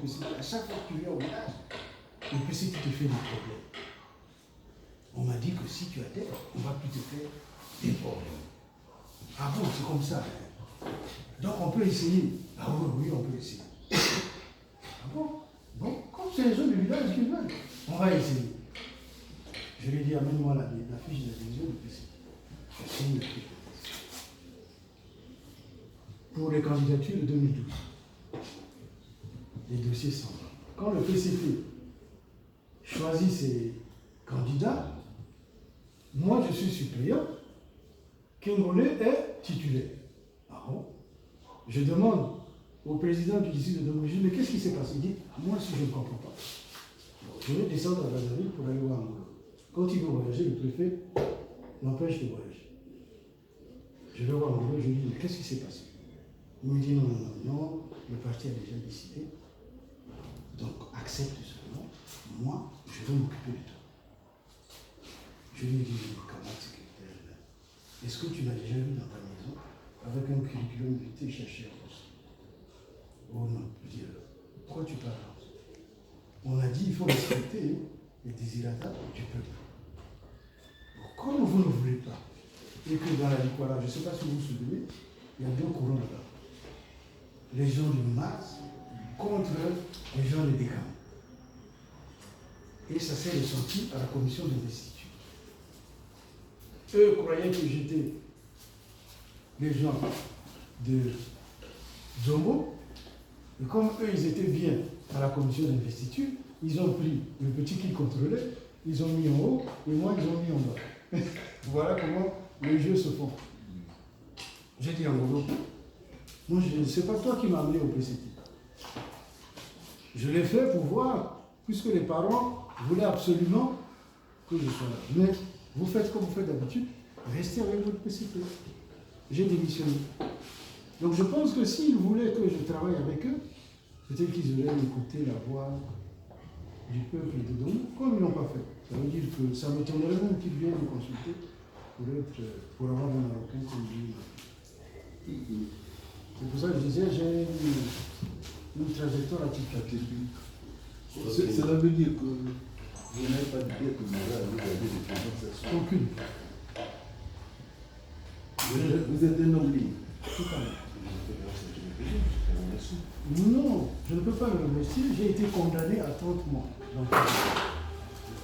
PCT. À chaque fois que tu viens au village, le PCT te fait des problèmes. On m'a dit que si tu adhères, on ne va plus te faire des problèmes. Ah bon, c'est comme ça. Hein. Donc on peut essayer. Ah oui, oui, on peut essayer. Ah bon? Bon, comme c'est les gens du village qui veulent, on va essayer. Je lui ai dit, amène-moi la fiche d'adhésion du PCT. Je signe la fiche d'adhésion. Pour les candidatures de 2012. Les dossiers sont là. Quand le PCT choisit ses candidats, moi je suis suppléant, Kengolé est titulaire. Ah bon? Je demande au président du district de Dominique, mais qu'est-ce qui s'est passé? Il dit, moi si je ne comprends pas. Bon, je vais descendre à Brazzaville pour aller voir Angola. Quand il veut voyager, le préfet l'empêche de voyager. Je vais voir Angola, je lui dis, mais qu'est-ce qui s'est passé? Il me dit, non, non, non, non, le parti a déjà décidé. Donc accepte seulement, moi, je vais m'occuper de toi. Je lui ai dit, camarade secrétaire, est-ce que tu l'as déjà vu dans ta maison avec un curriculum vitae cherché à poste? Oh non, je dis alors, pourquoi tu parles? On a dit, il faut respecter les désirata du peuple. Bon, comme vous ne voulez pas, et que dans la Likwara, je ne sais pas si vous vous souvenez, il y a deux courants là-bas. Les gens de masse contre les gens de Décam. Et ça s'est ressenti à la commission d'investiture. Eux croyaient que j'étais les gens de Zongo, et comme eux, ils étaient bien à la commission d'investiture, ils ont pris le petit qui contrôlait, ils ont mis en haut, et moi, ils ont mis en bas. Voilà comment les jeux se font. J'ai dit en gros, moi, c'est pas toi qui m'as amené au PCT. Je l'ai fait pour voir, puisque les parents voulaient absolument que je sois là. Mais vous faites comme vous faites d'habitude, restez avec votre PCT. J'ai démissionné. Donc je pense que s'ils voulaient que je travaille avec eux, peut-être qu'ils auraient écouté la voix du peuple de Domo, comme ils n'ont pas fait. Ça veut dire que ça m'étonnerait même qu'ils viennent me consulter pour avoir un Marocain comme lui. C'est pour ça que je disais, j'ai une trajectoire atypique. Cela veut dire que vous n'avez pas d'idée que vous avez des compensations? Aucune. Vous êtes un homme libre. Tout à fait. Non, je ne peux pas le remercier. J'ai été condamné à 30 mois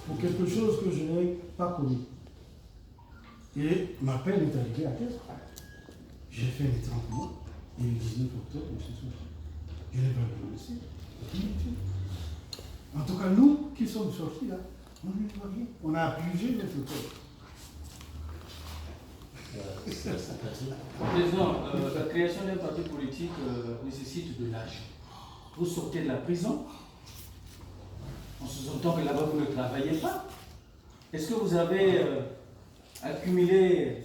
pour quelque chose que je n'ai pas commis. Et ma peine est arrivée à terre. J'ai fait les 30 mois et le 19 octobre, je suis sorti. Je n'ai pas le remercier. En tout cas, nous qui sommes sortis là, on n'est pas rien. On a abusé notre corps. Président, la création d'un parti politique nécessite de l'âge. Vous sortez de la prison, en sous-entendant que là-bas vous ne travaillez pas. Est-ce que vous avez accumulé,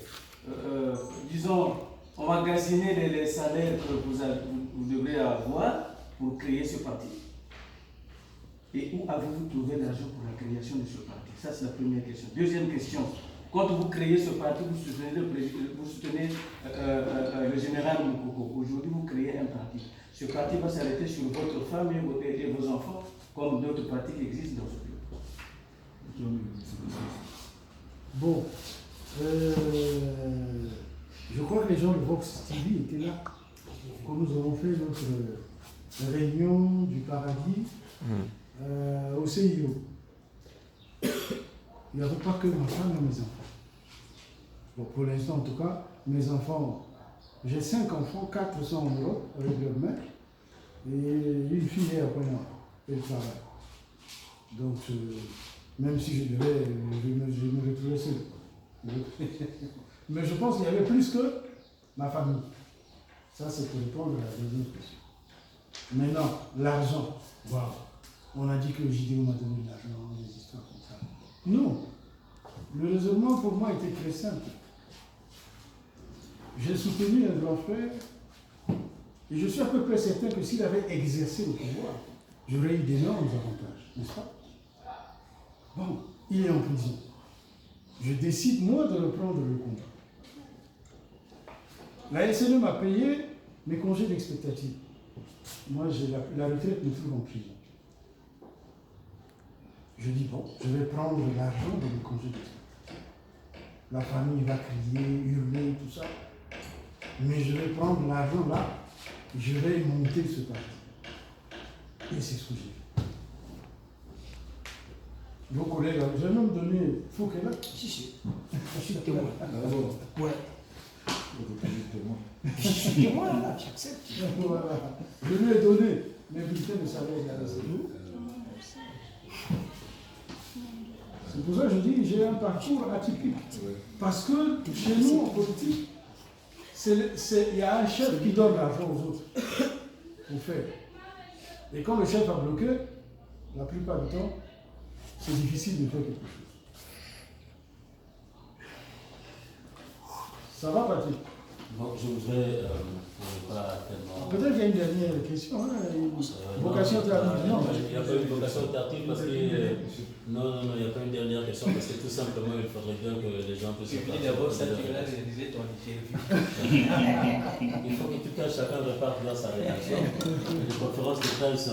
disons, emmagasiné les salaires que vous devrez avoir pour créer ce parti? Et où avez-vous trouvé l'argent pour la création de ce parti? Ça, c'est la première question. Deuxième question. Quand vous créez ce parti, vous soutenez le général Moukoko. Aujourd'hui, vous créez un parti. Ce parti va s'arrêter sur votre femme et vos enfants, comme d'autres partis qui existent dans ce pays. Bon, je crois que les gens de Vox TV étaient là quand nous avons fait notre réunion du paradis au CIO. Il n'y avait pas que ma femme et mes enfants. Bon, pour l'instant, en tout cas, mes enfants, j'ai 5 enfants, 4 sont en Europe avec leur mère, et une fille est à Pena, elle travaille. Donc, même si je devais, je me retrouvais seul. Mais je pense qu'il y avait plus que ma famille. Ça, c'est pour répondre à la deuxième question. Maintenant, l'argent, waouh. On a dit que JDO m'a donné de l'argent, des histoires comme ça. Non. Le raisonnement pour moi était très simple. J'ai soutenu un grand frère et je suis à peu près certain que s'il avait exercé le pouvoir, j'aurais eu d'énormes avantages, n'est-ce pas? Bon, il est en prison. Je décide, moi, de reprendre le combat. La SNE m'a payé mes congés d'expectative. moi, la retraite me trouve en prison. Je dis, bon, je vais prendre l'argent de mes congés de retraite. La famille va crier, hurler, tout ça. Mais je vais prendre l'argent là, je vais monter ce parti. Et c'est ce que j'ai fait. Vos collègues, j'ai même donné, faut qu'elle a. Si. Je suis témoin. D'abord, Ouais. témoin. Je suis témoin, là, j'accepte. Voilà. Je lui ai donné mes bulletins de salaire. C'est pour ça que je dis j'ai un parcours atypique. Ouais. Parce que chez nous, en politique, il y a un chef qui donne l'argent aux autres pour faire. Et quand le chef a bloqué, la plupart du temps, c'est difficile de faire quelque chose. Ça va, Patrick? Bon, je voudrais pas tellement. Peut-être qu'il y a une dernière question. Hein, une vocation tardive. Non, il n'y a pas une vocation tardive parce que. Non, il n'y a pas une dernière question parce que tout simplement, il faudrait bien que les gens puissent. D'abord, ça, tu l'as réalisé ton interview. Il faut que tout un chacun reparte dans sa réaction. Les conférences de presse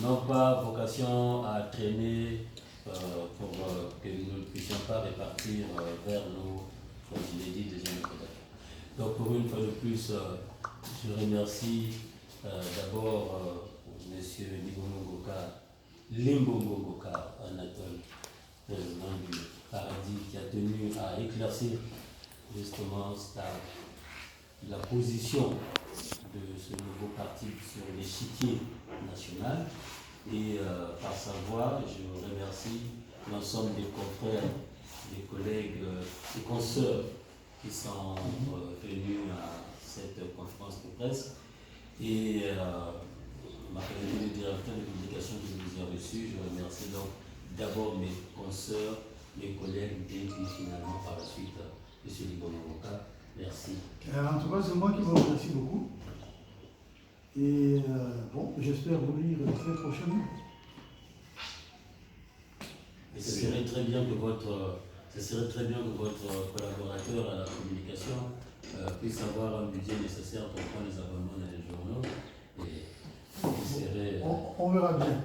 n'ont pas vocation à traîner pour que nous ne puissions pas répartir vers nos, comme je l'ai dit, deuxième collègues. Donc pour une fois de plus, je remercie d'abord M. Limbongo Ngoka, Anatole, président du Paradis, qui a tenu à éclaircir justement la position de ce nouveau parti sur l'échiquier national. Et par sa voix, je remercie l'ensemble des confrères, des collègues, des consoeurs qui sont venus à cette conférence de presse. Et ma qualité de directeur de communication que je vous ai reçu, je remercie donc d'abord mes consoeurs, mes collègues, et puis finalement par la suite M. Libonomoka. Merci. En tout cas, c'est moi qui vous remercie beaucoup. Et bon, j'espère vous lire très prochainement. Et ce serait très bien que votre collaborateur à la communication puisse avoir un budget nécessaire pour prendre les abonnements dans les journaux. Et il serait, on verra bien.